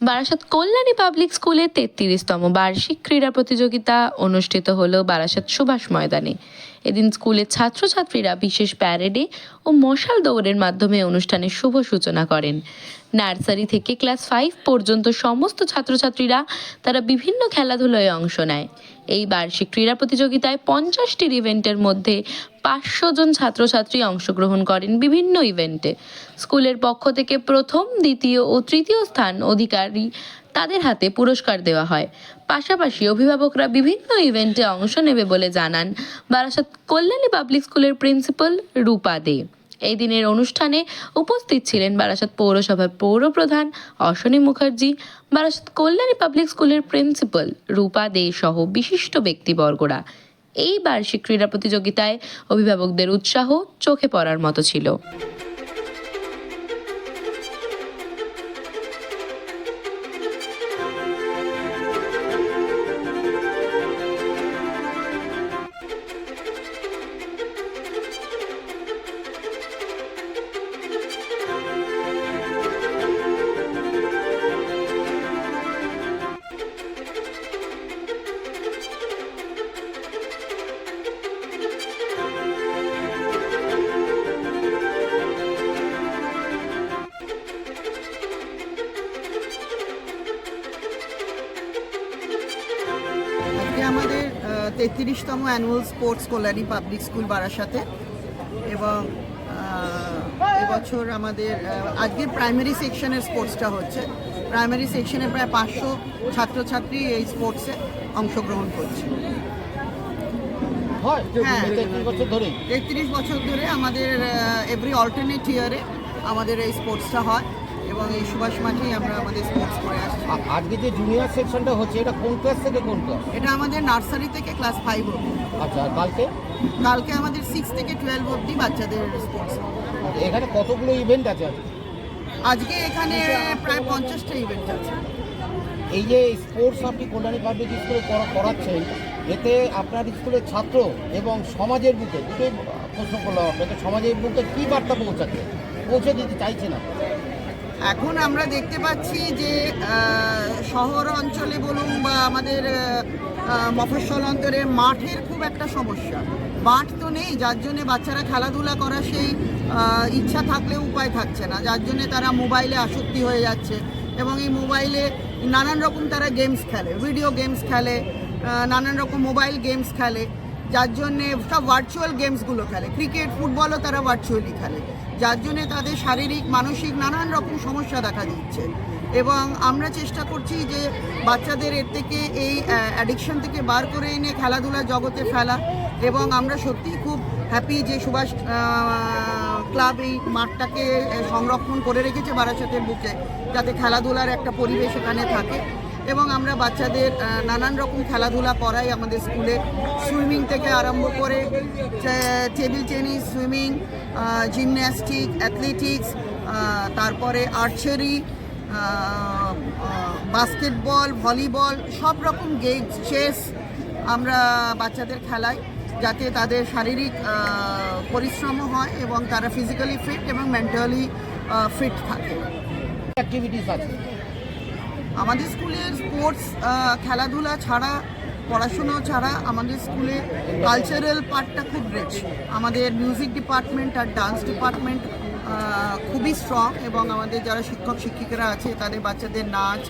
Barasat Kalyani public স্কুলে ৩৩তম বার্ষিক ক্রীড়া প্রতিযোগিতা অনুষ্ঠিত হল বারাসাত সুভাষ ময়দানে। এদিন স্কুলের ছাত্রছাত্রীরা বিশেষ প্যারেডে ও মশাল দৌড়ের মাধ্যমে অনুষ্ঠানের শুভ সূচনা করেন। নার্সারি থেকে ক্লাস 5 পর্যন্ত সমস্ত ছাত্রছাত্রীরা তারা বিভিন্ন খেলাধুলায় অংশ নেয়। এই বার্ষিক ক্রীড়া প্রতিযোগিতায় 50টির ইভেন্টের মধ্যে 500 জন ছাত্রছাত্রী অংশগ্রহণ করেন বিভিন্ন ইভেন্টে। স্কুলের পক্ষ থেকে প্রথম, দ্বিতীয় ও তৃতীয় স্থান অধিকারী তাদের হাতে পুরস্কার দেওয়া হয়। পাশাপাশি অভিভাবকরা বিভিন্ন ইভেন্টে অংশ নেবে বলে জানান বারাসাত কল্যাণী পাবলিক স্কুলের প্রিন্সিপাল রূপা দে। এই দিনের অনুষ্ঠানে উপস্থিত ছিলেন বারাসাত পৌরসভার পৌরপ্রধান অশ্বনী মুখার্জি, বারাসাত কল্যাণী পাবলিক স্কুলের প্রিন্সিপাল রূপা দে সহ বিশিষ্ট ব্যক্তিবর্গরা। এই বার্ষিক ক্রীড়া প্রতিযোগিতায় অভিভাবকদের উৎসাহ চোখে পড়ার মতো ছিল। আমাদের 33তম annual sports Kalyani public school বারাসাতে এবং এবছর আমাদের আজকে প্রাইমারি সেকশনের স্পোর্টসটা হচ্ছে। প্রাইমারি সেকশনে প্রায় 500 ছাত্রছাত্রী এই স্পোর্টসে অংশগ্রহণ করছে। হ্যাঁ, 33 বছর ধরে আমাদের এভরি অল্টারনেট ইয়ারে আমাদের এই স্পোর্টসটা হয় এবং এই সুভাষ মাঠেই আমরা আমাদের স্পোর্টস করে আসছি। আজকে যে জুনিয়র সেকশনটা হচ্ছে এটা কোন ক্লাস থেকে কোন ক্লাস? এটা আমাদের নার্সারি থেকে ক্লাস 5 অবধি। আচ্ছা, আর কালকে আমাদের 6 থেকে 12 অবধি বাচ্চাদের স্পোর্টস। এখানে কতগুলো ইভেন্ট আছে? আজকে এখানে প্রায় 50টা ইভেন্ট আছে। এই যে স্পোর্টস আপনি কল্যাণী পাবলিক স্কুলে করাচ্ছেন, এতে আপনার স্কুলের ছাত্র এবং সমাজের বুকে দুটোই প্রশ্ন করলাম আপনাকে, সমাজের বুকে কী বার্তা পৌঁছে দিতে চাইছেন আপনি? এখন আমরা দেখতে পাচ্ছি যে শহর অঞ্চলে বলুন বা আমাদের মফস্বল অন্তরে মাঠের খুব একটা সমস্যা। মাঠ তো নেই, যার জন্যে বাচ্চারা খেলাধুলা করা সেই ইচ্ছা থাকলেও উপায় থাকছে না, যার জন্যে তারা মোবাইলে আসক্তি হয়ে যাচ্ছে এবং এই মোবাইলে নানান রকম তারা গেমস খেলে, ভিডিও গেমস খেলে, নানান রকম মোবাইল গেমস খেলে, যার জন্যে সব ভার্চুয়াল গেমসগুলো খেলে। ক্রিকেট, ফুটবলও তারা ভার্চুয়ালি খেলে, যার জন্যে তাদের শারীরিক মানসিক নানান রকম সমস্যা দেখা দিচ্ছে। এবং আমরা চেষ্টা করছি যে বাচ্চাদের এর থেকে এই অ্যাডিকশন থেকে বার করে এনে খেলাধুলার জগতে ফেলা। এবং আমরা সত্যিই খুব হ্যাপি যে সুভাষ ক্লাব এই মাঠটাকে সংরক্ষণ করে রেখেছে বারাসাতের বুকে, যাতে খেলাধুলার একটা পরিবেশ এখানে থাকে। এবং আমরা বাচ্চাদের নানান রকম খেলাধুলা করাই আমাদের স্কুলে, সুইমিং থেকে আরম্ভ করে table tennis, swimming, gymnastic, athletics, তারপরে আর্চারি, বাস্কেটবল, ভলিবল, সব রকম গেমস, চেস আমরা বাচ্চাদের খেলাই, যাতে তাদের শারীরিক পরিশ্রমও হয় এবং তারা ফিজিক্যালি ফিট এবং মেন্টালি ফিট থাকে। অ্যাক্টিভিটিস আছে আমাদের স্কুলের স্পোর্টস, খেলাধুলা ছাড়া, পড়াশুনো ছাড়া আমাদের স্কুলে কালচারাল পার্টটা খুব রিচ। আমাদের মিউজিক ডিপার্টমেন্ট আর ডান্স ডিপার্টমেন্ট খুবই স্ট্রং এবং আমাদের যারা শিক্ষক শিক্ষিকারা আছে তাদের বাচ্চাদের নাচ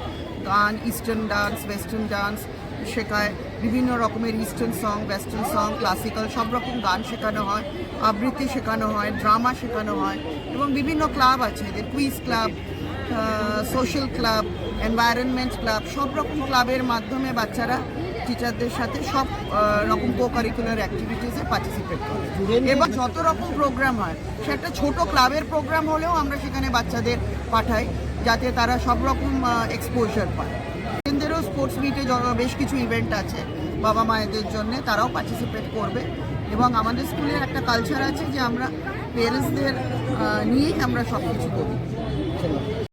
গান, ইস্টার্ন ডান্স, ওয়েস্টার্ন ডান্স শেখায়, বিভিন্ন রকমের eastern song, western song, classical সব রকম গান শেখানো হয়, আবৃত্তি শেখানো হয়, ড্রামা শেখানো হয় এবং বিভিন্ন ক্লাব আছে, এদের quiz club, social club, environment club, সব রকম ক্লাবের মাধ্যমে বাচ্চারা টিচারদের সাথে সব রকম কো কারিকুলার অ্যাক্টিভিটিসে পার্টিসিপেট করে। এবং যত রকম প্রোগ্রাম হয়, সেটা ছোট ক্লাবের প্রোগ্রাম হলেও আমরা সেখানে বাচ্চাদের পাঠাই, যাতে তারা সব রকম এক্সপোজার পায়। এদেরও স্পোর্টস মিটে বেশ কিছু ইভেন্ট আছে বাবা মায়েদের জন্য, তারাও পার্টিসিপেট করবে। এবং আমাদের স্কুলের একটা কালচার আছে যে আমরা পেরেন্টসদের নিয়েই আমরা সব কিছু করি।